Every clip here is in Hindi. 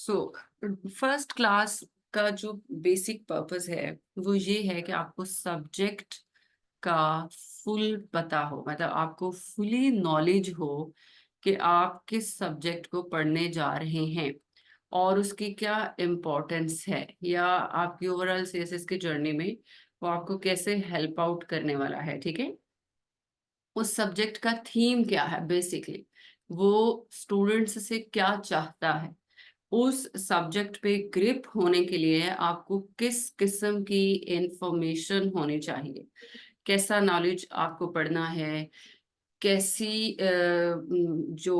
सो फर्स्ट क्लास का जो बेसिक पर्पस है वो ये है कि आपको सब्जेक्ट का फुल पता हो, मतलब आपको फुली नॉलेज हो कि आप किस सब्जेक्ट को पढ़ने जा रहे हैं और उसकी क्या इम्पोर्टेंस है, या आपकी ओवरऑल सीएसएस की जर्नी में वो आपको कैसे हेल्प आउट करने वाला है। ठीक है, उस सब्जेक्ट का थीम क्या है, बेसिकली वो स्टूडेंट्स से क्या चाहता है, उस सब्जेक्ट पे ग्रिप होने के लिए आपको किस किस्म की इंफॉर्मेशन होनी चाहिए, कैसा नॉलेज आपको पढ़ना है, कैसी जो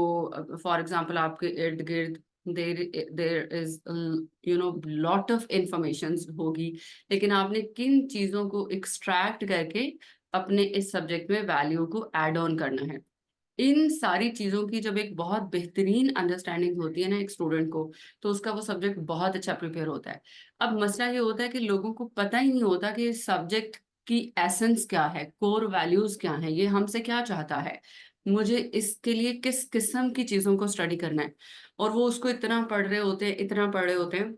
फॉर एग्जांपल आपके इर्द गिर्द there there is lot of information होगी, लेकिन आपने किन चीजों को एक्सट्रैक्ट करके अपने इस सब्जेक्ट में वैल्यू को ऐड ऑन करना है। इन सारी चीजों की जब एक बहुत बेहतरीन अंडरस्टैंडिंग होती है ना एक स्टूडेंट को, तो उसका वो सब्जेक्ट बहुत अच्छा प्रिपेयर होता है। अब मसला ये होता है कि लोगों को पता ही नहीं होता कि सब्जेक्ट की एसेंस क्या है, कोर वैल्यूज क्या है, ये हमसे क्या चाहता है, मुझे इसके लिए किस किस्म की चीजों को स्टडी करना है। और वो उसको इतना पढ़ रहे होते हैं, इतना पढ़ रहे होते हैं,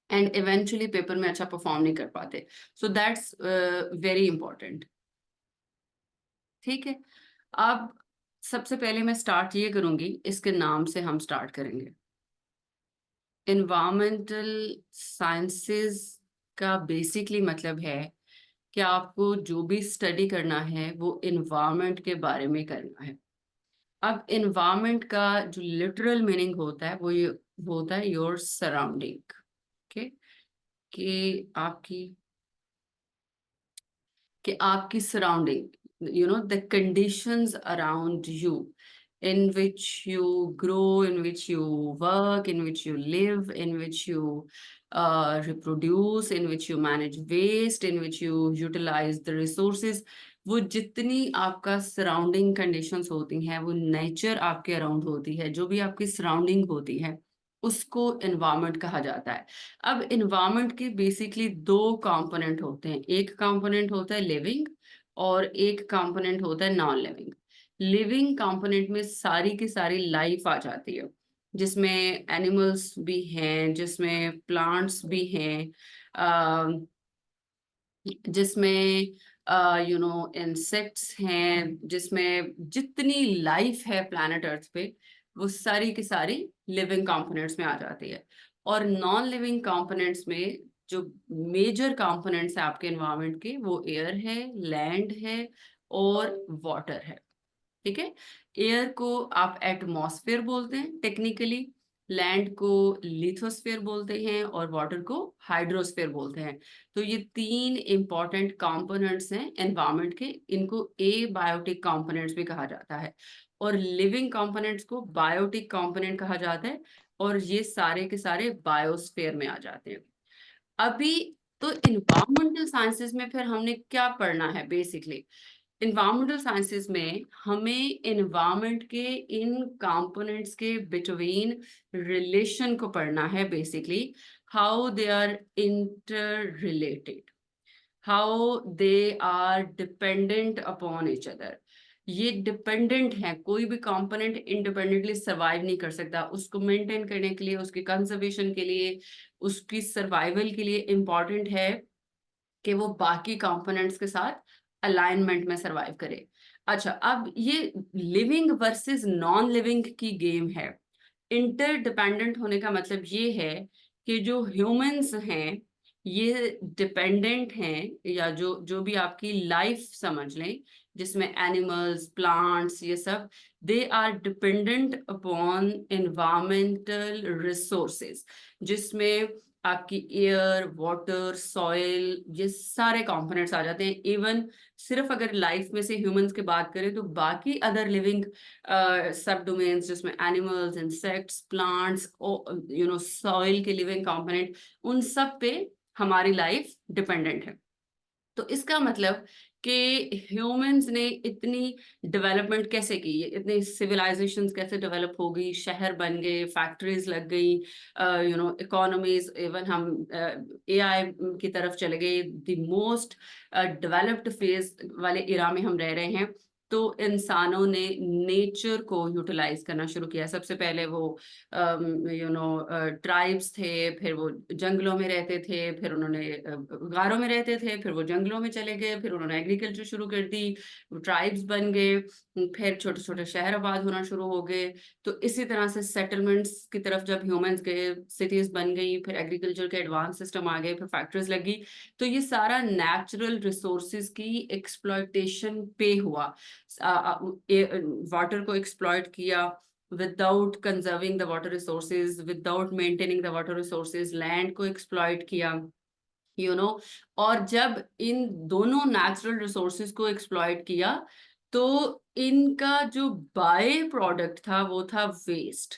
एंड इवेंचुअली पेपर में अच्छा परफॉर्म नहीं कर पाते। So that's very important. ठीक है, अब सबसे पहले मैं स्टार्ट ये करूंगी, इसके नाम से हम स्टार्ट करेंगे। इन्वायरमेंटल साइंसेस का बेसिकली मतलब है कि आपको जो भी स्टडी करना है वो इन्वायरमेंट के बारे में करना है। अब इन्वायरमेंट का जो लिटरल मीनिंग होता है वो होता है योर सराउंडिंग। ओके, कि आपकी आपकी surrounding, the conditions around you, in which you grow, in which you work, in which you live, in which you reproduce, in which you manage waste, in which you utilize the resources। वो जितनी आपका सराउंडिंग कंडीशंस होती हैं, वो नेचर आपके अराउंड होती है, जो भी आपकी सराउंडिंग होती है उसको एनवायरनमेंट कहा जाता है। अब एनवायरनमेंट के बेसिकली दो कंपोनेंट होते हैं, एक कंपोनेंट होता है लिविंग और एक कंपोनेंट होता है नॉन लिविंग। लिविंग कंपोनेंट में सारी की सारी लाइफ आ जाती है, जिसमें एनिमल्स भी हैं, जिसमें प्लांट्स भी हैं, जिसमें इंसेक्ट्स हैं, जिसमें जितनी लाइफ है प्लैनेट अर्थ पे, वो सारी की सारी लिविंग कंपोनेंट्स में आ जाती है। और नॉन लिविंग कंपोनेंट्स में जो मेजर कंपोनेंट्स है आपके एनवायरनमेंट के, वो एयर है, लैंड है और वाटर है। ठीक है, एयर को आप एटमॉस्फेयर बोलते हैं टेक्निकली, लैंड को लिथोस्फेयर बोलते हैं और वाटर को हाइड्रोस्फेयर बोलते हैं। तो ये तीन इंपॉर्टेंट कंपोनेंट्स हैं एनवायरनमेंट के, इनको ए बायोटिक कंपोनेंट्स भी कहा जाता है और लिविंग कंपोनेंट्स को बायोटिक कंपोनेंट कहा जाता है, और ये सारे के सारे बायोस्फेयर में आ जाते हैं। अभी तो इन्वायरमेंटल साइंसेस में फिर हमने क्या पढ़ना है, बेसिकली इन्वायरमेंटल साइंसेस में हमें इन्वायरमेंट के इन कंपोनेंट्स के बिटवीन रिलेशन को पढ़ना है, basically how they are inter related, how they are dependent upon each other. ये डिपेंडेंट है, कोई भी कंपोनेंट इंडिपेंडेंटली सरवाइव नहीं कर सकता। उसको मेंटेन करने के लिए, उसकी कंजर्वेशन के लिए, उसकी सर्वाइवल के लिए इम्पॉर्टेंट है कि वो बाकी कंपोनेंट्स के साथ अलाइनमेंट में सरवाइव करे। अच्छा, अब ये लिविंग वर्सेस नॉन लिविंग की गेम है। इंटरडिपेंडेंट होने का मतलब ये है कि जो ह्यूमंस हैं ये डिपेंडेंट हैं, या जो जो भी आपकी लाइफ समझ लें, जिसमें एनिमल्स, प्लांट्स, ये सब, they are dependent upon environmental resources, जिसमें आपकी एयर, वाटर, सॉइल, ये सारे कंपोनेंट्स आ जाते हैं। इवन सिर्फ अगर लाइफ में से ह्यूमंस की बात करें तो बाकी अदर लिविंग सब डोमेन्स, जिसमें एनिमल्स, इंसेक्ट्स, प्लांट्स, सॉइल के लिविंग कंपोनेंट, उन सब पे हमारी लाइफ डिपेंडेंट है। तो इसका मतलब कि ह्यूमंस ने इतनी डेवलपमेंट कैसे की, इतनी सिविलाइजेशंस कैसे डेवलप हो गई, शहर बन गए, फैक्ट्रीज लग गई, इकोनॉमीज, इवन हम एआई की तरफ चले गए, द मोस्ट डेवलप्ड फेज वाले इरा में हम रह रहे हैं। तो इंसानों ने नेचर को यूटिलाइज करना शुरू किया। सबसे पहले वो ट्राइब्स थे, फिर वो जंगलों में रहते थे, फिर उन्होंने गारों में रहते थे, फिर वो जंगलों में चले गए, फिर उन्होंने एग्रीकल्चर शुरू कर दी, ट्राइब्स बन गए, फिर छोटे छोटे शहर आबाद होना शुरू हो गए। तो इसी तरह से सेटलमेंट्स की तरफ जब ह्यूमंस गए, सिटीज बन गई, फिर एग्रीकल्चर के एडवांस सिस्टम आ गए, फिर फैक्ट्रीज लगी। तो ये सारा नेचुरल रिसोर्सेज की एक्सप्लॉयटेशन पे हुआ। वाटर को एक्सप्लॉइट किया without conserving the water resources, without maintaining the water resources, land को एक्सप्लॉइट किया, और जब इन दोनों नेचुरल रिसोर्सेज को एक्सप्लॉइट किया तो इनका जो बाय प्रोडक्ट था वो था वेस्ट।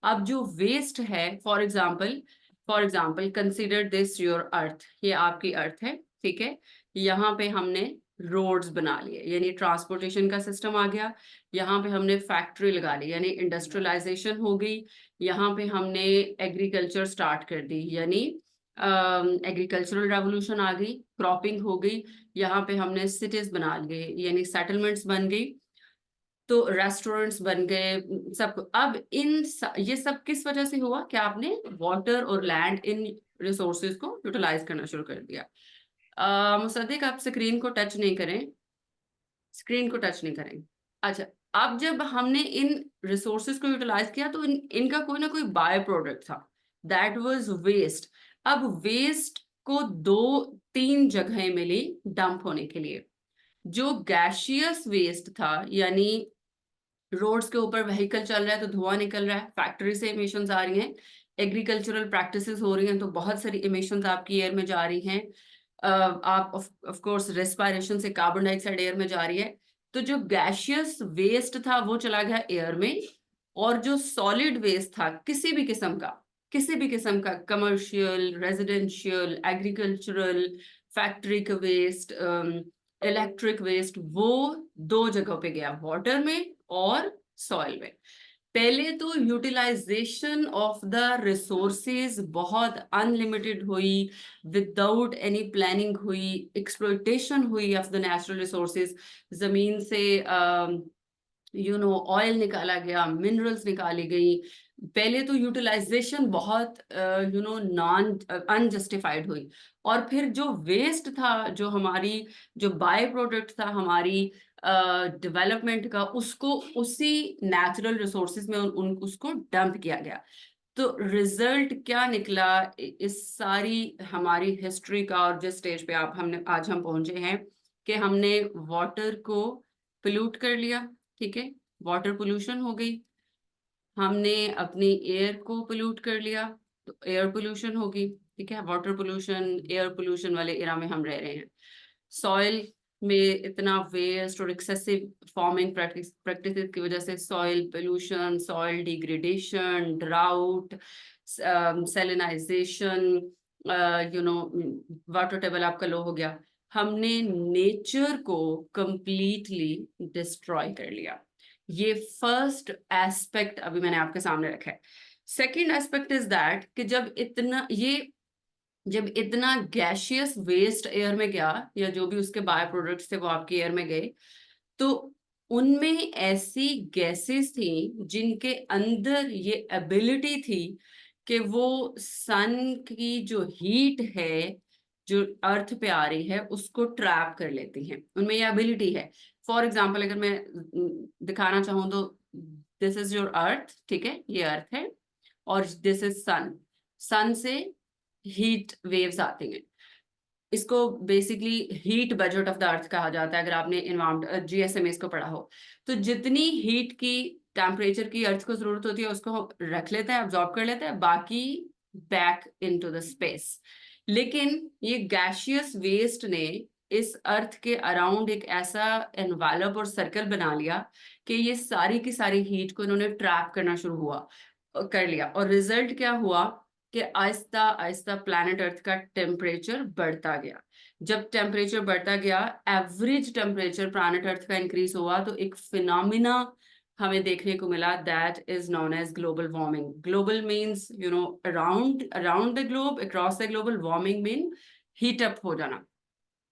अब जो वेस्ट है, for example consider this your earth, ये आपकी अर्थ है, ठीक है। यहाँ पे हमने रोड्स बना लिए, यानी ट्रांसपोर्टेशन का सिस्टम आ गया। यहाँ पे हमने फैक्ट्री लगा ली, यानी इंडस्ट्रियलाइजेशन हो गई। यहाँ पे हमने एग्रीकल्चर स्टार्ट कर दी, यानी एग्रीकल्चरल रेवोल्यूशन आ गई, क्रॉपिंग हो गई। यहाँ पे हमने सिटीज बना लिए, यानी सेटलमेंट्स बन गई, तो रेस्टोरेंट्स बन गए, सब। अब ये सब किस वजह से हुआ? कि आपने वाटर और लैंड, इन रिसोर्सेज को यूटिलाइज करना शुरू कर दिया। मुसद्दिक, आप स्क्रीन को टच नहीं करें, स्क्रीन को टच नहीं करें। अच्छा, अब जब हमने इन रिसोर्सेज को यूटिलाइज किया तो इनका कोई ना कोई बाय प्रोडक्ट था, दैट वाज वेस्ट। अब वेस्ट को दो तीन जगहें मिली डंप होने के लिए। जो गैशियस वेस्ट था, यानी रोड्स के ऊपर व्हीकल चल रहा है तो धुआं निकल रहा है, फैक्ट्री से इमिशंस आ रही हैं, एग्रीकल्चरल प्रैक्टिसेस हो रही हैं तो बहुत सारी इमिशंस आपकी एयर में जा रही हैं। आप ऑफ कोर्स रेस्पिरेशन से कार्बन डाइऑक्साइड एयर में जा रही है। तो जो गैशियस वेस्ट था वो चला गया एयर में, और जो सॉलिड वेस्ट था किसी भी किस्म का कमर्शियल, रेजिडेंशियल, एग्रीकल्चरल, फैक्ट्री का वेस्ट, इलेक्ट्रिक वेस्ट, वो दो जगहों पे गया, वाटर में और सॉइल में। पहले तो यूटिलाइजेशन ऑफ द रिसोर्सेज बहुत अनलिमिटेड हुई, विदाउट एनी प्लानिंग हुई, एक्सप्लॉइटेशन हुई ऑफ द नेचुरल रिसोर्सेज। जमीन से ऑयल निकाला गया, मिनरल्स निकाली गई। पहले तो यूटिलाइजेशन बहुत नॉन अनजस्टिफाइड हुई, और फिर जो वेस्ट था, जो बाय प्रोडक्ट था हमारी डेवलपमेंट का, उसको उसी नेचुरल रिसोर्सेज में उसको डंप किया गया। तो रिजल्ट क्या निकला इस सारी हमारी हिस्ट्री का, और जिस स्टेज पे आज हम पहुंचे हैं, कि हमने वाटर को पोल्यूट कर लिया, ठीक है, वाटर पोल्यूशन हो गई। हमने अपनी एयर को पोल्यूट कर लिया, तो एयर पोल्यूशन होगी, ठीक है। वाटर पोल्यूशन, एयर पोल्यूशन वाले एरा में हम रह रहे हैं। सॉइल में इतना वेस्ट और एक्सेसिव फार्मिंग प्रैक्टिसेस की वजह से soil pollution, soil degradation, drought, salinisation, water table आपका लो हो गया। हमने नेचर को कंप्लीटली डिस्ट्रॉय कर लिया। ये फर्स्ट एस्पेक्ट अभी मैंने आपके सामने रखा है। सेकेंड एस्पेक्ट इज दैट कि जब इतना गैशियस वेस्ट एयर में गया, या जो भी उसके बाय प्रोडक्ट्स थे वो आपके एयर में गए, तो उनमें ऐसी गैसेस थी जिनके अंदर ये एबिलिटी थी कि वो सन की जो हीट है जो अर्थ पे आ रही है उसको ट्रैप कर लेती हैं, उनमें ये एबिलिटी है। फॉर एग्जाम्पल, अगर मैं दिखाना चाहूँ तो दिस इज योर अर्थ, ठीक है, ये अर्थ है, और दिस इज सन। सन से हीट वेव्स आती हैं, इसको basically heat budget of the earth कहा जाता है, अगर आपने एनवायरमेंट जीएसएमएस को पढ़ा हो। तो जितनी हीट की, टेम्परेचर की अर्थ को जरूरत होती है उसको रख लेता है, अब्जॉर्ब कर लेता है, बाकी बैक इनटू द स्पेस। लेकिन ये गैशियस वेस्ट ने इस अर्थ के अराउंड एक ऐसा एनवेलप और सर्कल बना लिया कि ये सारी की सारी हीट को इन्होंने ट्रैप करना शुरू कर लिया। और रिजल्ट क्या हुआ कि आहिस्ता आहिस्ता प्लैनेट अर्थ का टेम्परेचर बढ़ता गया। जब टेम्परेचर बढ़ता गया, एवरेज टेम्परेचर प्लैनेट अर्थ का इंक्रीज हुआ, तो एक फिनोमिना हमें देखने को मिला, that is known as global warming. Global means around the globe, across the global, warming mean heat up हो जाना।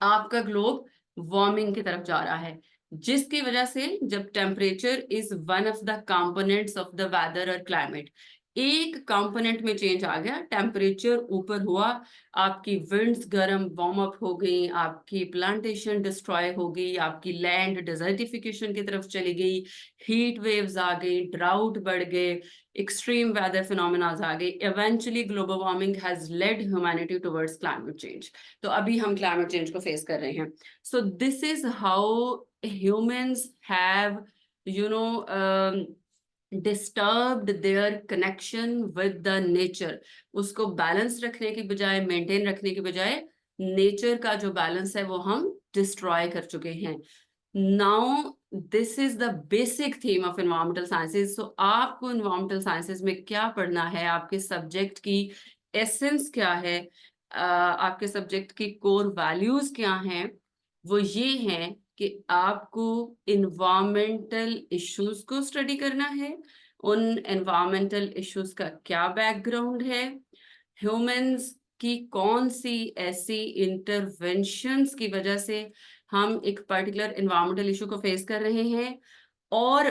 आपका ग्लोब वार्मिंग की तरफ जा रहा है। जिसकी वजह से जब temperature is one of the components of the weather और क्लाइमेट, एक कंपोनेंट में चेंज आ गया, टेम्परेचर ऊपर हुआ, आपकी विंड्स गर्म वार्म अप हो गई, आपकी प्लांटेशन डिस्ट्रॉय हो गई, आपकी लैंड डिजर्टिफिकेशन की तरफ चली गई, हीट वेव्स आ गई, ड्राउट बढ़ गए, एक्सट्रीम वेदर फिनोमेनाज आ गए, eventually global warming has lead humanity towards climate change. तो अभी हम क्लाइमेट चेंज को फेस कर रहे हैं। So this is how humans have, you know, disturbed their connection with the nature। उसको बैलेंस रखने की बजाय, मेंटेन रखने की बजाय, नेचर का जो बैलेंस है वो हम डिस्ट्रॉय कर चुके हैं। Now this is the basic theme of environmental sciences. So आपको एनवायरमेंटल साइंसेज में क्या पढ़ना है, आपके सब्जेक्ट की एसेंस क्या है, आपके सब्जेक्ट की कोर वैल्यूज क्या हैं, वो ये हैं कि आपको इन्वायरमेंटल इश्यूज को स्टडी करना है, उन एनवायरमेंटल इश्यूज का क्या बैकग्राउंड है, ह्यूमंस की कौन सी ऐसी इंटरवेंशंस की वजह से हम एक पर्टिकुलर एनवायरमेंटल इशू को फेस कर रहे हैं, और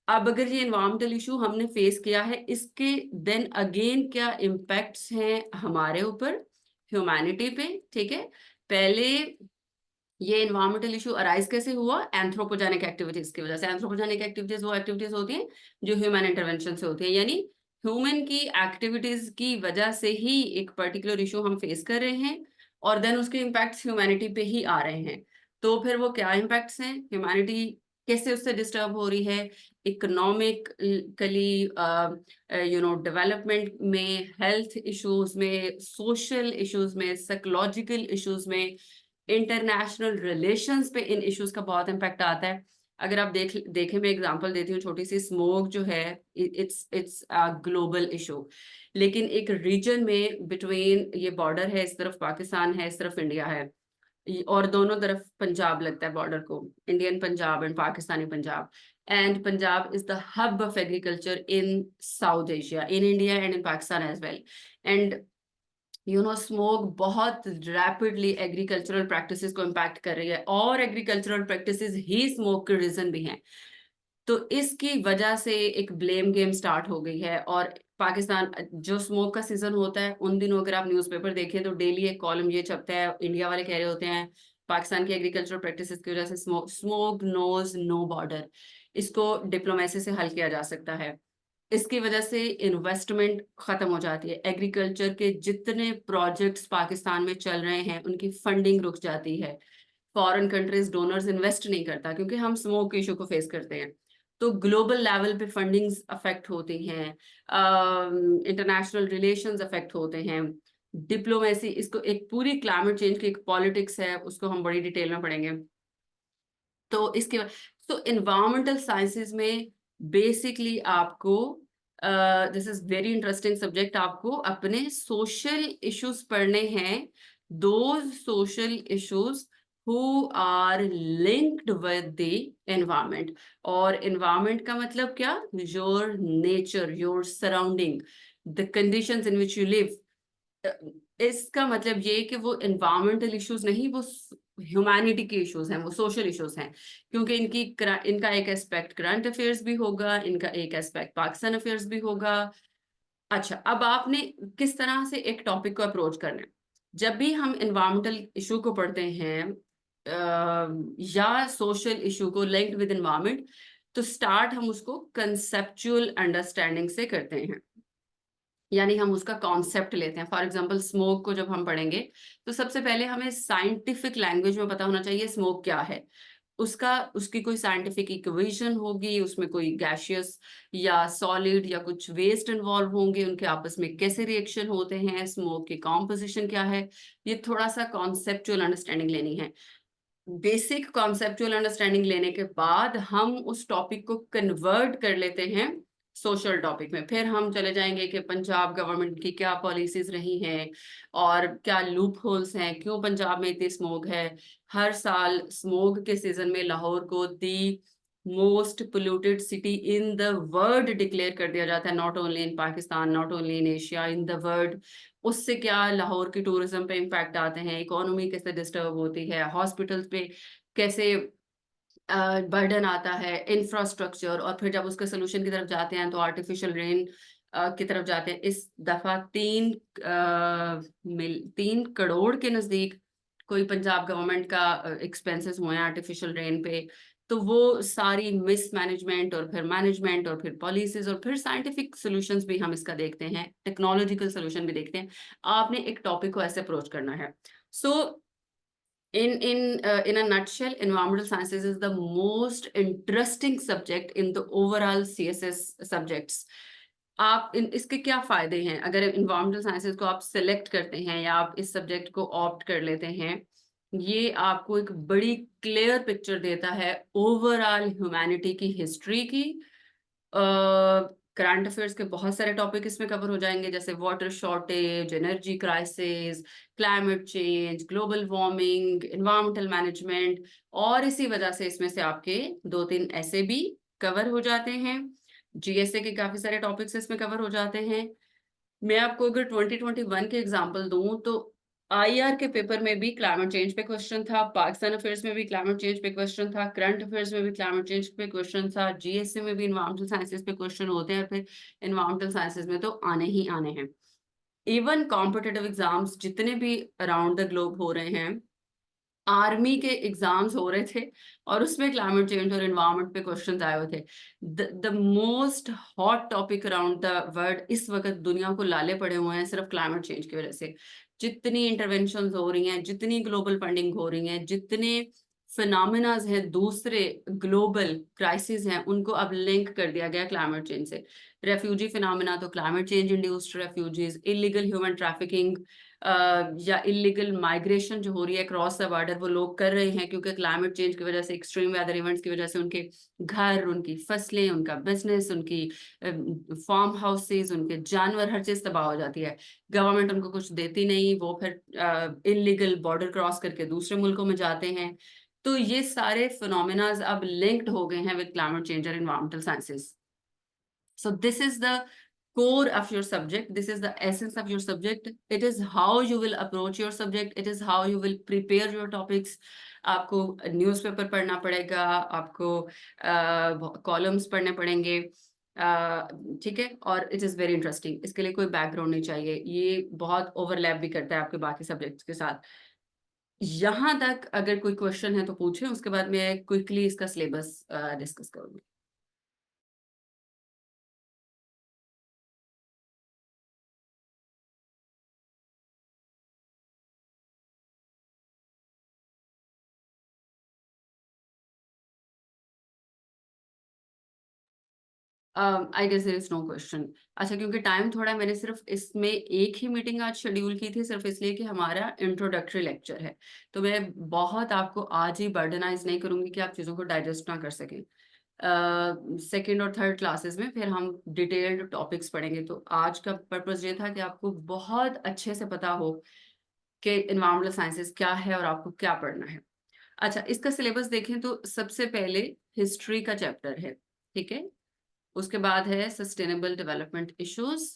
अब अगर ये एनवायरमेंटल इशू हमने फेस किया है, इसके देन अगेन क्या इम्पैक्ट्स हैं हमारे ऊपर, ह्यूमैनिटी पे। ठीक है, पहले ये एनवायरमेंटल इशू अराइज कैसे हुआ, एंथ्रोपोजेनिक एक्टिविटीज की वजह से। एंथ्रोपोजेनिक एक्टिविटीज वो एक्टिविटीज होती हैं जो ह्यूमन इंटरवेंशन से होती है, यानी ह्यूमन की एक्टिविटीज की वजह से ही एक पर्टिकुलर इशू हम फेस कर रहे हैं, और देन उसके इम्पैक्ट्स ह्यूमैनिटी पे ही आ रहे हैं। तो फिर वो क्या इम्पैक्ट्स हैं, ह्यूमैनिटी कैसे उससे डिस्टर्ब हो रही है, इकोनॉमिकली, डेवलपमेंट में, हेल्थ इश्यूज में, सोशल इश्यूज में, साइकोलॉजिकल इश्यूज में, इंटरनेशनल रिलेशंस पे इन इश्यूज का बहुत इम्पैक्ट आता है। अगर आप देखें, मैं एग्जांपल देती हूँ छोटी सी, स्मोक जो है, इट्स अ ग्लोबल इशू, लेकिन एक रीजन में बिटवीन, ये बॉर्डर है, इस तरफ पाकिस्तान है, इस तरफ इंडिया है, और दोनों तरफ पंजाब लगता है बॉर्डर को, Indian Punjab and Pakistani Punjab. And Punjab is the hub of agriculture in South Asia, in India and in Pakistan as well. And smoke बहुत रैपिडली एग्रीकल्चरल प्रैक्टिसेस को इम्पैक्ट कर रही है, और एग्रीकल्चरल प्रैक्टिसेस ही स्मोक के रीजन भी हैं। तो इसकी वजह से एक ब्लेम गेम स्टार्ट हो गई है। और पाकिस्तान, जो स्मोक का सीजन होता है उन दिनों अगर आप न्यूज़पेपर देखें तो डेली एक कॉलम ये छपता है, इंडिया वाले कह रहे होते हैं पाकिस्तान की एग्रीकल्चरल प्रैक्टिसेस की वजह से स्मोक नोज नो बॉर्डर, इसको डिप्लोमेसी से हल किया जा सकता है। इसकी वजह से इन्वेस्टमेंट खत्म हो जाती है, एग्रीकल्चर के जितने प्रोजेक्ट्स पाकिस्तान में चल रहे हैं उनकी फंडिंग रुक जाती है, फॉरेन कंट्रीज, डोनर्स इन्वेस्ट नहीं करता क्योंकि हम स्मोक इशू को फेस करते हैं। तो ग्लोबल लेवल पे फंडिंग्स अफेक्ट होती हैं, इंटरनेशनल रिलेशंस अफेक्ट होते हैं, डिप्लोमेसी, इसको एक पूरी क्लाइमेट चेंज की एक पॉलिटिक्स है, उसको हम बड़ी डिटेल में पढ़ेंगे। तो इसके बाद, तो इन्वायरमेंटल साइंसेज में बेसिकली आपको, this is very interesting subject, आपको अपने सोशल इश्यूज पढ़ने हैं, those social issues who are linked with the environment। और environment का मतलब क्या, your nature, your surrounding, the conditions in which you live। इसका मतलब ये कि वो environmental issues नहीं, वो ह्यूमैनिटी के इश्यूज हैं, वो सोशल इश्यूज हैं, क्योंकि इनका एक एस्पेक्ट करंट अफेयर्स भी होगा, इनका एक एस्पेक्ट पाकिस्तान अफेयर्स भी होगा। अच्छा, अब आपने किस तरह से एक टॉपिक को अप्रोच करना है, जब भी हम एनवायरमेंटल इशू को पढ़ते हैं, या सोशल इशू को लिंक्ड विद एनवायरमेंट, तो स्टार्ट हम उसको कंसेप्चुअल अंडरस्टैंडिंग से करते हैं, यानी हम उसका कॉन्सेप्ट लेते हैं। फॉर एग्जांपल स्मोक को जब हम पढ़ेंगे तो सबसे पहले हमें साइंटिफिक लैंग्वेज में पता होना चाहिए स्मोक क्या है, उसकी कोई साइंटिफिक इक्वेशन होगी, उसमें कोई गैशियस या सॉलिड या कुछ वेस्ट इन्वॉल्व होंगे, उनके आपस में कैसे रिएक्शन होते हैं, स्मोक की कॉम्पोजिशन क्या है, ये थोड़ा सा कॉन्सेप्चुअल अंडरस्टैंडिंग लेनी है। बेसिक कॉन्सेप्चुअल अंडरस्टैंडिंग लेने के बाद हम उस टॉपिक को कन्वर्ट कर लेते हैं सोशल टॉपिक में। फिर हम चले जाएंगे कि पंजाब गवर्नमेंट की क्या पॉलिसीज रही हैं, और क्या लूप होल्स हैं, क्यों पंजाब में इतनी स्मोक है। हर साल स्मोक के सीजन में लाहौर को the most polluted city in the world declare कर दिया जाता है, not only in Pakistan, not only in Asia, in the world. उससे क्या लाहौर की टूरिज्म पे इम्पैक्ट आते हैं, इकोनॉमी कैसे डिस्टर्ब होती है, हॉस्पिटल्स पे कैसे बर्डन आता है, इंफ्रास्ट्रक्चर, और फिर जब उसके सोल्यूशन की तरफ जाते हैं तो आर्टिफिशियल रेन की तरफ जाते हैं। इस दफा 3 करोड़ के नजदीक कोई पंजाब गवर्नमेंट का एक्सपेंसेस हुए हैं आर्टिफिशियल रेन पे। तो वो सारी मिस मैनेजमेंट और फिर मैनेजमेंट और फिर पॉलिसीज और फिर साइंटिफिक सॉल्यूशंस भी हम इसका देखते हैं, टेक्नोलॉजिकल सॉल्यूशन भी देखते हैं। आपने एक टॉपिक को ऐसे अप्रोच करना है। सो in a nutshell, environmental sciences is the most interesting subject in the overall CSS subjects. आप इसके क्या फायदे हैं अगर environmental sciences को आप select करते हैं या आप इस subject को opt कर लेते हैं? ये आपको एक बड़ी clear picture देता है overall humanity की history की। करंट अफेयर्स के बहुत सारे टॉपिक इसमें कवर हो जाएंगे, जैसे water shortage, energy crisis, climate change, global warming, environmental management, और इसी वजह से इसमें से आपके 2-3 ऐसे भी कवर हो जाते हैं। जीएसए के काफी सारे टॉपिक्स इसमें कवर हो जाते हैं। मैं आपको अगर 2021 के एग्जांपल दूं तो आईआर के पेपर में भी क्लाइमेट चेंज पे क्वेश्चन था, पाकिस्तान अफेयर्स में भी क्लाइमेट चेंज पे क्वेश्चन था, करंट अफेयर्स में भी क्लाइमेट चेंज पे क्वेश्चन था, जीएसए में भी इन्वायरमेंटल साइंसेस पे क्वेश्चन होते हैं, फिर इन्वायरमेंटल साइंसेस में तो आने ही आने हैं। इवन कॉम्पिटिटिव एग्जाम्स जितने भी अराउंड द ग्लोब हो रहे हैं, आर्मी के एग्जाम्स हो रहे थे और उसमें क्लाइमेट चेंज और एनवायरनमेंट पे क्वेश्चंस आए हुए थे। The most hot topic around the world इस वक्त दुनिया को लाले पड़े हुए हैं सिर्फ क्लाइमेट चेंज की वजह से। जितनी इंटरवेंशंस हो रही हैं, जितनी ग्लोबल फंडिंग हो रही हैं, जितने फिनोमिनाज हैं, दूसरे ग्लोबल क्राइसिस हैं, उनको अब लिंक कर दिया गया क्लाइमेट चेंज से। रेफ्यूजी फिनोमिना तो climate change induced refugees, illegal human trafficking या इलीगल माइग्रेशन जो हो रही है क्रॉस द बॉर्डर, वो लोग कर रहे हैं क्योंकि क्लाइमेट चेंज की वजह से, एक्सट्रीम वेदर इवेंट्स की वजह से उनके घर, उनकी फसलें, उनका बिजनेस, उनकी फार्म हाउसेज, उनके जानवर, हर चीज तबाह हो जाती है। गवर्नमेंट उनको कुछ देती नहीं, वो फिर इलीगल बॉर्डर क्रॉस करके दूसरे मुल्कों में जाते हैं। तो ये सारे फिनोमिनाज अब लिंक्ड हो गए हैं विद क्लाइमेट चेंज और environmental sciences. So this is the core of your subject. This is the essence of your subject. It is how you will approach your subject. It is how you will prepare your topics. आपको न्यूज़पेपर पढ़ना पड़ेगा, आपको कॉलम्स पढ़ने पड़ेंगे, ठीक है। और इट इज़ वेरी इंटरेस्टिंग, इसके लिए कोई बैकग्राउंड नहीं चाहिए, ये बहुत ओवरलैप भी करता है आपके बाकी सब्जेक्ट्स के साथ। यहाँ तक अगर कोई क्वेश्चन है तो पूछें, उसके बाद मैं क्विकली इसका सिलेबस डिस्कस करूँगी। I guess there is no question. अच्छा, क्योंकि टाइम थोड़ा है, मैंने सिर्फ इसमें एक ही मीटिंग आज शेड्यूल की थी, सिर्फ इसलिए कि हमारा इंट्रोडक्टरी लेक्चर है। तो मैं बहुत आपको आज ही बर्डनाइज नहीं करूंगी कि आप चीज़ों को डाइजेस्ट ना कर सकें। सेकेंड और थर्ड क्लासेस में फिर हम डिटेल्ड टॉपिक्स पढ़ेंगे। तो आज का पर्पस ये था कि आपको बहुत अच्छे से पता हो कि एनवायरमेंटल साइंसेस क्या है और आपको क्या पढ़ना है। अच्छा, इसका सिलेबस देखें तो सबसे पहले हिस्ट्री का चैप्टर है, ठीक है। उसके बाद है सस्टेनेबल डेवलपमेंट इश्यूज,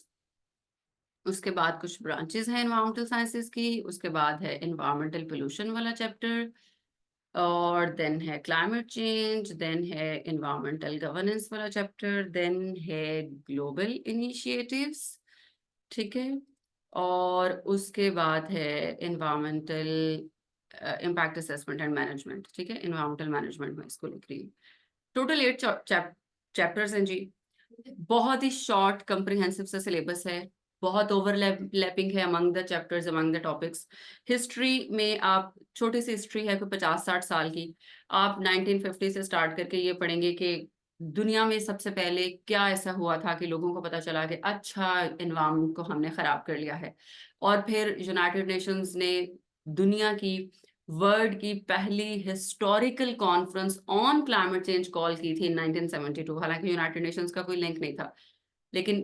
उसके बाद कुछ ब्रांचेस हैं एनवायरमेंटल साइंसेस की, उसके बाद है एनवायरमेंटल पोल्यूशन वाला चैप्टर, और देन है क्लाइमेट चेंज, देन है एनवायरमेंटल गवर्नेंस वाला चैप्टर, देन है ग्लोबल इनिशिएटिव्स, ठीक है। और उसके बाद है environmental impact assessment and management, ठीक है। एनवायरमेंटल मैनेजमेंट में इसको लिख रही हूँ। टोटल 8 चैप्टर्स हैं जी। बहुत ही शॉर्ट कंप्रिहेंसिव सा सिलेबस है, बहुत ओवरलैपिंग है among the chapters, among the topics. History में आप, छोटी सी हिस्ट्री है कोई 50-60 साल की, आप 1950 से स्टार्ट करके ये पढ़ेंगे कि दुनिया में सबसे पहले क्या ऐसा हुआ था कि लोगों को पता चला कि अच्छा, एनवायरनमेंट को हमने खराब कर लिया है। और फिर यूनाइटेड नेशंस ने दुनिया की, वर्ल्ड की पहली historical conference on climate change call की थी 1972। हालांकि यूनाइटेड नेशंस का कोई लिंक नहीं था, लेकिन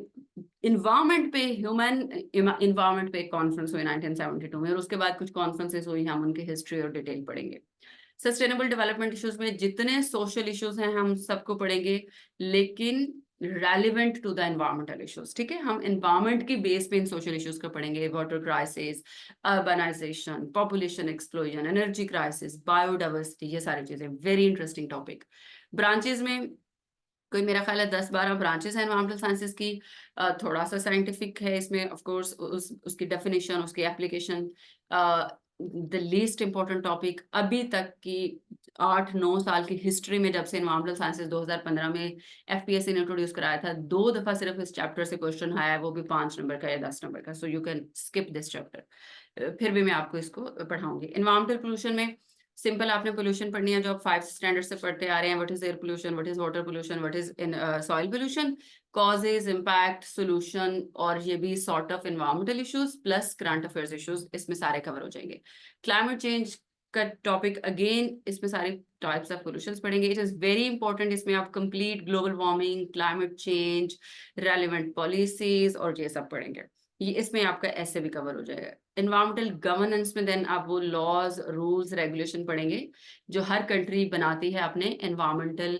इन्वायरमेंट पे, ह्यूमन इन्वायरमेंट पे एक कॉन्फ्रेंस हुई 1972 में, और उसके बाद कुछ कॉन्फ्रेंसेस हुई, हम उनकी हिस्ट्री और डिटेल पढ़ेंगे। सस्टेनेबल डेवलपमेंट इश्यूज में जितने सोशल इश्यूज हैं हम सबको पढ़ेंगे, लेकिन relevant to the environmental issues, ठीक है। हम एनवायरमेंट के बेस पे इन सोशल इश्यूज को पढ़ेंगे, water crisis, urbanisation, population explosion, energy crisis, biodiversity, ये सारी चीजें वेरी इंटरेस्टिंग टॉपिक। ब्रांचेस में कोई मेरा ख्याल है 10-12 ब्रांचेस हैं एनवायरमेंटल साइंसेज की। थोड़ा सा साइंटिफिक है इसमें, ऑफ कोर्स उसकी डेफिनेशन, उसकी application. The least important topic अभी तक की 8-9 साल की हिस्ट्री में, जब से एनवायरमेंटल साइंसेज 2015 में एफपीएससी ने इंट्रोड्यूस कराया था, 2 दफा सिर्फ इस चैप्टर से क्वेश्चन आया है, वो भी 5 नंबर का या 10 नंबर का। So you can skip this chapter. फिर भी मैं आपको इसको पढ़ाऊंगी। एनवायरमेंटल पोल्यूशन में सिंपल आपने पोल्यूशन पढ़नी है जो आप 5 स्टैंडर्ड से पढ़ते आ रहे हैं। What is air pollution, what is water pollution, what is in soil pollution, causes, impact, solution, और ये भी sort of environmental issues plus current affairs issues, इसमें सारे कवर हो जाएंगे। क्लाइमेट चेंज का टॉपिक अगेन, इसमें सारे टाइप्स ऑफ पोल्यूशंस पढ़ेंगे। इट इज वेरी इंपॉर्टेंट, इसमें आप complete global warming, climate change, relevant policies और ये सब पढ़ेंगे। ये इसमें आपका ऐसे भी कवर हो जाएगा। एनवायरमेंटल गवर्नेंस में देन आप वो लॉज, रूल्स, रेगुलेशन पढ़ेंगे जो हर कंट्री बनाती है अपने एनवायरमेंटल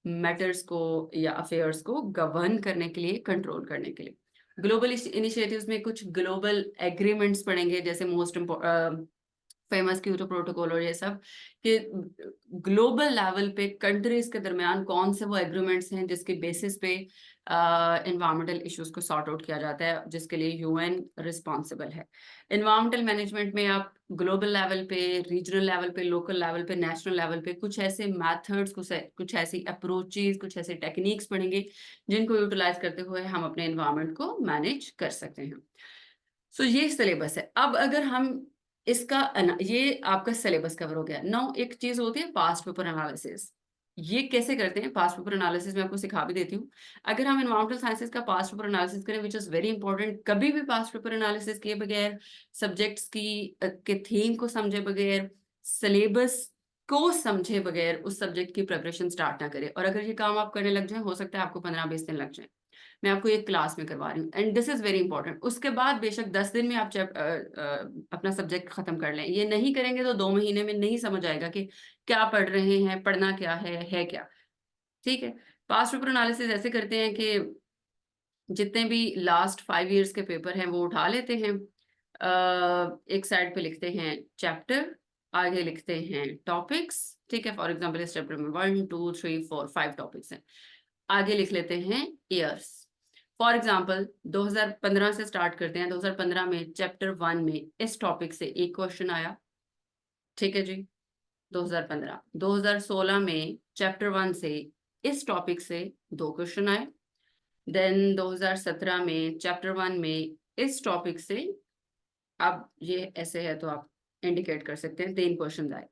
मैटर्स को या अफेयर्स को गवर्न करने के लिए, कंट्रोल करने के लिए। ग्लोबल इनिशिएटिव्स में कुछ ग्लोबल एग्रीमेंट्स पढ़ेंगे, जैसे मोस्ट फेमस क्योटो प्रोटोकॉल और ये सब, कि ग्लोबल लेवल पे कंट्रीज के दरमियान कौन से वो एग्रीमेंट्स हैं जिसके बेसिस पे एनवायरमेंटल इश्यूज को सॉर्ट आउट किया जाता है, जिसके लिए यूएन रिस्पॉन्सिबल है। एनवायरमेंटल मैनेजमेंट में आप ग्लोबल लेवल पे, रीजनल लेवल पे, लोकल लेवल पे, नेशनल लेवल पे कुछ ऐसे मेथड्स, कुछ ऐसी अप्रोचेस, कुछ ऐसे टेक्निक्स पढ़ेंगे जिनको यूटिलाइज करते हुए हम अपने एनवायरमेंट को मैनेज कर सकते हैं। सो ये सिलेबस है। अब अगर हम इसका ये आपका सिलेबस कवर हो गया। नाउ एक चीज होती है पास्ट पेपर एनालिसिस। ये कैसे करते हैं पास्ट पेपर एनालिसिस, मैं आपको सिखा भी देती हूँ। अगर हम एनवायरमेंटल साइंसेज का पास्ट पेपर एनालिसिस करें, विच इज वेरी इंपॉर्टेंट, कभी भी पास्ट पेपर एनालिसिस किए बगैर, सब्जेक्ट्स की के थीम को समझे बगैर, सिलेबस को समझे बगैर उस सब्जेक्ट की प्रिपरेशन स्टार्ट ना करें। और अगर ये काम आप करने लग जाए, हो सकता है आपको 15-20 दिन लग जाए। मैं आपको एक क्लास में करवा रही हूँ, and this is very important. उसके बाद बेशक 10 दिन में आप अपना सब्जेक्ट खत्म कर लें, ये नहीं करेंगे तो 2 महीने में नहीं समझ आएगा कि क्या पढ़ रहे हैं, पढ़ना क्या है क्या। ठीक है। पास्ट पेपर एनालिसिस ऐसे करते हैं कि जितने भी लास्ट 5 ईयर्स के पेपर हैं वो उठा लेते हैं। एक साइड पे लिखते हैं चैप्टर, आगे लिखते हैं टॉपिक्स। ठीक है, फॉर एग्जाम्पल इस चैप्टर में 1, 2, 3, 4, 5 टॉपिक्स हैं। आगे लिख लेते हैं ईयर्स। फॉर एग्जाम्पल 2015 से स्टार्ट करते हैं। 2015 में चैप्टर 1 में इस टॉपिक से एक क्वेश्चन आया। ठीक है जी, 2015। 2016 में चैप्टर 1 से इस टॉपिक से 2 क्वेश्चन आए। देन 2017 में चैप्टर 1 में इस टॉपिक से, अब ये ऐसे है तो आप इंडिकेट कर सकते हैं, 3 क्वेश्चन आए।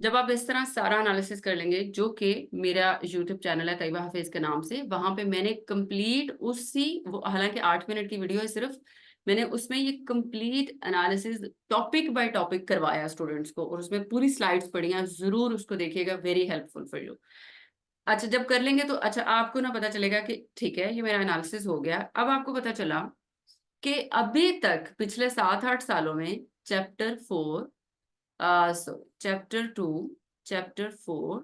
जब आप इस तरह सारा एनालिसिस कर लेंगे, जो कि मेरा यूट्यूब चैनल है तैयबा हफीज के नाम से, वहां पे मैंने कंप्लीट उसी, वो हालांकि 8 मिनट की वीडियो है सिर्फ, मैंने उसमें ये complete analysis topic by topic करवाया स्टूडेंट्स को, और उसमें पूरी स्लाइड्स पढ़ी हैं। जरूर उसको देखिएगा, वेरी हेल्पफुल फॉर यू। अच्छा, जब कर लेंगे तो अच्छा आपको ना पता चलेगा कि ठीक है ये मेरा एनालिसिस हो गया। अब आपको पता चला कि अभी तक पिछले 7-8 सालों में chapter 4, chapter 2, chapter 4,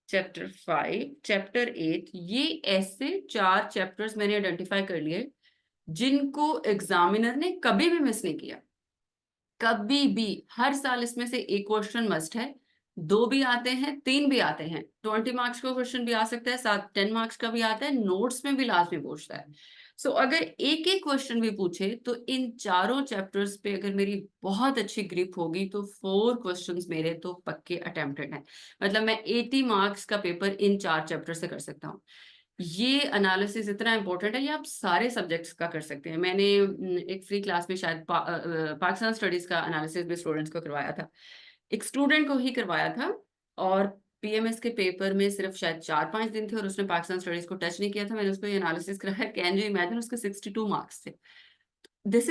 chapter 5, chapter 8, ये ऐसे 4 चैप्टर्स मैंने आइडेंटिफाई कर लिए जिनको एग्जामिनर ने कभी भी मिस नहीं किया। कभी भी, हर साल इसमें से एक क्वेश्चन मस्ट है। 2 भी आते हैं, 3 भी आते हैं, 20 मार्क्स का क्वेश्चन भी आ सकता है, साथ 10 मार्क्स का भी आता है, नोट्स में भी लास्ट में पूछता है। सो अगर एक एक क्वेश्चन भी पूछे तो इन चारों चैप्टर्स पे अगर मेरी बहुत अच्छी ग्रिप होगी तो 4 क्वेश्चंस मेरे तो पक्के अटेम्प्टेड हैं। मतलब मैं 80 मार्क्स का पेपर इन 4 चैप्टर से कर सकता हूँ। ये एनालिसिस इतना इंपॉर्टेंट है, ये आप सारे सब्जेक्ट्स का कर सकते हैं। मैंने एक फ्री क्लास में शायद पाकिस्तान स्टडीज का एनालिसिस भी स्टूडेंट्स को करवाया था, एक स्टूडेंट को ही करवाया था, और पीएमएस के पेपर में सिर्फ शायद 4-5 दिन थे और उसने पाकिस्तान स्टडीज को टच नहीं किया था। मैंने उसको ये एनालिसिस कराया, कैन यू इमेजिन, उसके 62 मार्क्स थे। This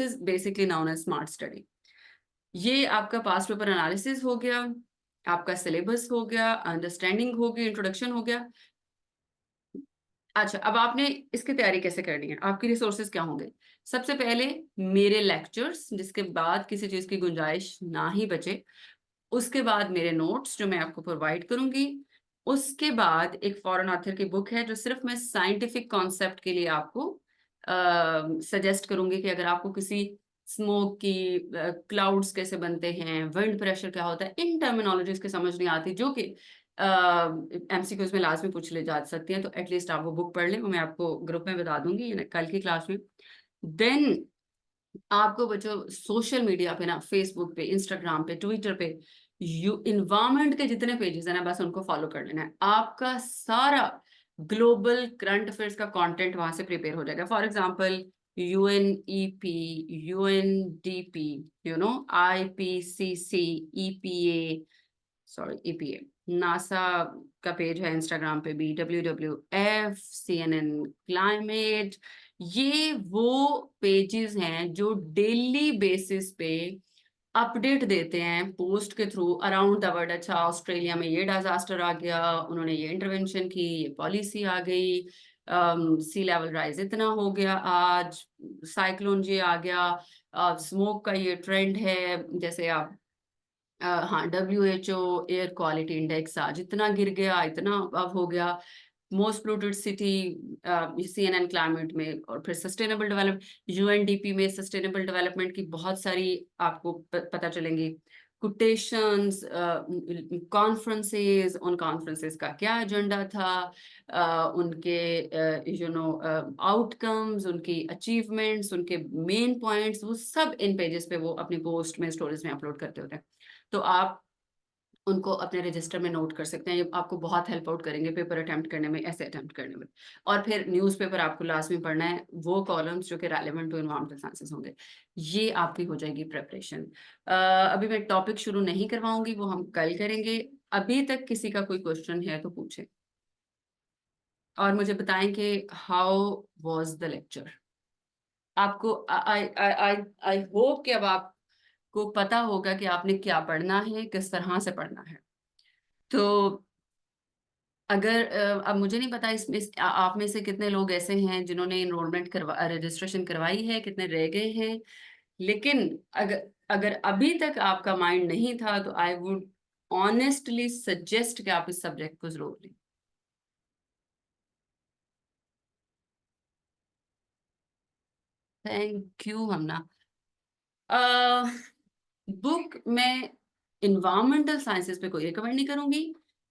is basically known as smart study. ये आपका पास्ट पेपर एनालिसिस हो गया, आपका सिलेबस हो गया, अंडरस्टैंडिंग हो गई, इंट्रोडक्शन हो गया। अच्छा, अब आपने इसकी तैयारी कैसे करनी है, आपके रिसोर्सेज क्या होंगे। सबसे पहले मेरे लेक्चर्स, जिसके बाद किसी चीज की गुंजाइश ना ही बचे। उसके बाद मेरे नोट्स जो मैं आपको प्रोवाइड करूंगी। उसके बाद एक फॉरेन ऑथर की बुक है जो सिर्फ मैं साइंटिफिक कॉन्सेप्ट के लिए आपको सजेस्ट करूंगी कि अगर आपको किसी स्मोक की क्लाउड्स कैसे बनते हैं, विंड प्रेशर क्या होता है, इन टर्मिनोलॉजीज के समझ नहीं आती जो कि एमसीक्यूज में लास्ट में पूछ ले जा सकती हैं, तो एटलीस्ट आप वो बुक पढ़ लें, वो मैं आपको ग्रुप में बता दूंगी कल की क्लास में। देन आपको बच्चों सोशल मीडिया पे ना, फेसबुक पे, इंस्टाग्राम पे, ट्विटर पे, इन्वायरमेंट के जितने पेजेस हैं ना, बस उनको फॉलो कर लेना है। आपका सारा ग्लोबल करंट अफेयर्स का कंटेंट वहां से प्रिपेयर हो जाएगा। For example UNEP, UNDP, IPCC, EPA, sorry EPA, NASA का पेज है इंस्टाग्राम पे भी, WWF, CNN क्लाइमेट, ये वो पेजेस हैं जो डेली बेसिस पे अपडेट देते हैं पोस्ट के थ्रू अराउंड द वर्ल्ड। अच्छा, ऑस्ट्रेलिया में ये डिजास्टर आ गया, उन्होंने ये इंटरवेंशन की, ये पॉलिसी आ गई, सी लेवल राइज इतना हो गया, आज साइक्लोन ये आ गया, स्मोक का ये ट्रेंड है, जैसे आप हाँ, WHO एयर क्वालिटी इंडेक्स आज इतना गिर गया, इतना अब हो गया, most polluted city CNN climate में, और फिर सस्टेनेबल डेवलपमेंट, UNDP में सस्टेनेबल डेवलपमेंट की बहुत सारी आपको पता चलेंगी कोटेशंस, कॉन्फ्रेंसेस, उन कॉन्फ्रेंसेस का क्या एजेंडा था, उनके आउटकम्स, उनकी अचीवमेंट्स, उनके मेन पॉइंट्स, वो सब इन पेजेस पे वो अपनी पोस्ट में, स्टोरीज में अपलोड करते होते हैं। तो आप उनको अपने रजिस्टर में नोट कर सकते हैं, ये आपको बहुत हेल्प आउट करेंगे पेपर अटेम्प्ट करने में, ऐसे अटेम्प्ट करने में। और फिर न्यूज़पेपर आपको लास्ट में पढ़ना है, वो कॉलम्स जो कि रेलेवेंट टू एनवायरमेंटल साइंसेस होंगे, ये आपकी हो जाएगी प्रेपरेशन। अभी मैं टॉपिक शुरू नहीं करवाऊंगी, वो हम कल करेंगे। अभी तक किसी का कोई क्वेश्चन है तो पूछे, और मुझे बताएं कि हाउ वाज द लेक्चर। आपको आई आई आई आई होप कि अब आपको पता होगा कि आपने क्या पढ़ना है, किस तरह से पढ़ना है। तो अगर अब मुझे नहीं पता इसमें आप में से कितने लोग ऐसे हैं जिन्होंने इनरोलमेंट रजिस्ट्रेशन करवाई है, कितने रह गए हैं, लेकिन अगर अगर अभी तक आपका माइंड नहीं था तो आई वुड ऑनेस्टली सजेस्ट कि आप इस सब्जेक्ट को जरूर लें। Thank you Hamna. बुक में इन्वायरमेंटल साइंसेस पे कोई रिकमेंड नहीं करूंगी।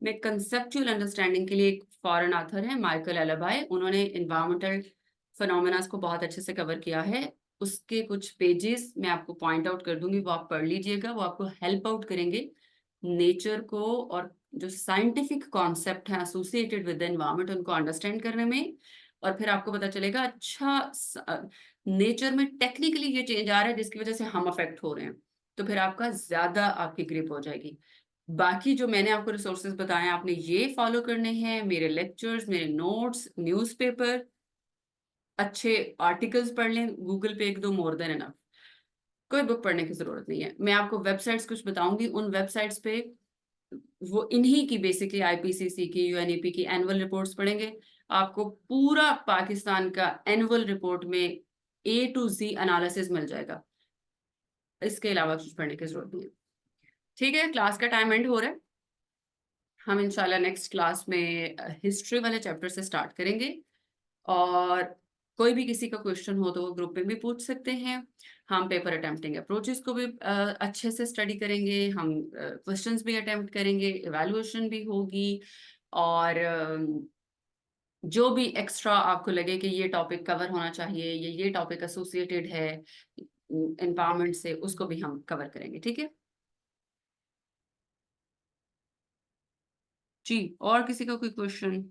मैं कंसेप्चुअल अंडरस्टैंडिंग के लिए, एक फॉरेन ऑथर है माइकल एलाबाई, उन्होंने इन्वायरमेंटल फिनोमेना को बहुत अच्छे से कवर किया है। उसके कुछ पेजेस मैं आपको पॉइंट आउट कर दूंगी, वो आप पढ़ लीजिएगा, वो आपको हेल्प आउट करेंगे नेचर को और जो साइंटिफिक कॉन्सेप्ट है एसोसिएटेड विद द एनवायरनमेंट उनको अंडरस्टैंड करने में। और फिर आपको पता चलेगा अच्छा नेचर में टेक्निकली ये चेंज आ रहा है जिसकी वजह से हम अफेक्ट हो रहे हैं, तो फिर आपका ज्यादा आपकी ग्रिप हो जाएगी। बाकी जो मैंने आपको रिसोर्सेज बताए हैं आपने ये फॉलो करने हैं, मेरे लेक्चर्स, मेरे नोट्स, न्यूज़पेपर, अच्छे आर्टिकल्स पढ़ लें गूगल पे, एक दो मोर देन एनफ। कोई बुक पढ़ने की जरूरत नहीं है। मैं आपको वेबसाइट्स कुछ बताऊंगी, उन वेबसाइट्स पे वो इन्हीं की बेसिकली आईपीसीसी की, यूएनईपी की एनुअल रिपोर्ट्स पढ़ेंगे, आपको पूरा पाकिस्तान का एनुअल रिपोर्ट में A to Z एनालिसिस मिल जाएगा। इसके अलावा कुछ पढ़ने की जरूरत नहीं है। ठीक है, क्लास का टाइम एंड हो रहा है। हम इंशाल्लाह नेक्स्ट क्लास में हिस्ट्री वाले चैप्टर से स्टार्ट करेंगे, और कोई भी किसी का क्वेश्चन हो तो वो ग्रुप में भी पूछ सकते हैं। हम पेपर अटेम्प्टिंग अप्रोचेस को भी अच्छे से स्टडी करेंगे, हम क्वेश्चंस भी अटेम्प्ट करेंगे, इवैल्यूएशन भी होगी, और जो भी एक्स्ट्रा आपको लगे कि ये टॉपिक कवर होना चाहिए, ये टॉपिक एसोसिएटेड है एम्पावरमेंट से, उसको भी हम कवर करेंगे। ठीक है जी, और किसी का कोई क्वेश्चन?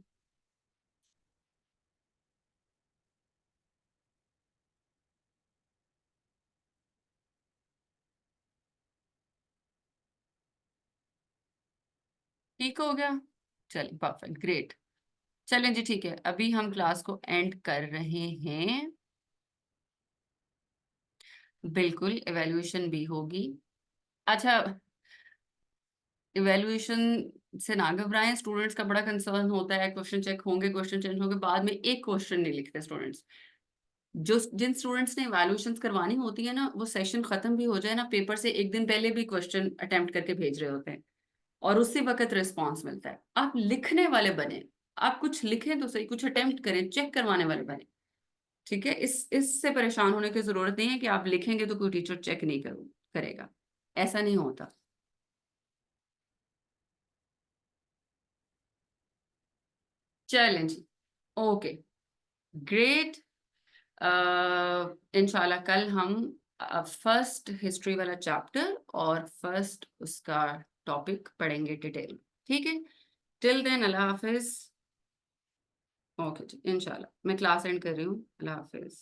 ठीक हो गया, चलिए परफेक्ट, ग्रेट। चलें जी, ठीक है, अभी हम क्लास को एंड कर रहे हैं। बिल्कुल, इवैल्यूएशन भी होगी। अच्छा, इवैल्यूएशन से ना घबराएं, स्टूडेंट्स का बड़ा कंसर्न होता है क्वेश्चन चेक होंगे, क्वेश्चन चेंज होंगे, बाद में एक क्वेश्चन नहीं लिखते स्टूडेंट्स। जो जिन स्टूडेंट्स ने इवैल्यूएशन करवानी होती है ना, वो सेशन खत्म भी हो जाए ना, पेपर से एक दिन पहले भी क्वेश्चन अटेम्प्ट करके भेज रहे होते हैं। और उसी वक्त रिस्पॉन्स मिलता है। आप लिखने वाले बने, आप कुछ लिखें तो सही, कुछ अटेम्प्ट करें, चेक करवाने वाले बने। ठीक है, इससे परेशान होने की जरूरत नहीं है कि आप लिखेंगे तो कोई टीचर चेक नहीं करेगा, ऐसा नहीं होता। चलें जी, ओके, ग्रेट। इंशाल्लाह कल हम फर्स्ट हिस्ट्री वाला चैप्टर और फर्स्ट उसका टॉपिक पढ़ेंगे डिटेल। ठीक है, टिल देन अल्लाह हाफिज। ओके जी, इंशाल्लाह मैं क्लास एंड कर रही हूँ। अल्लाह हाफिज।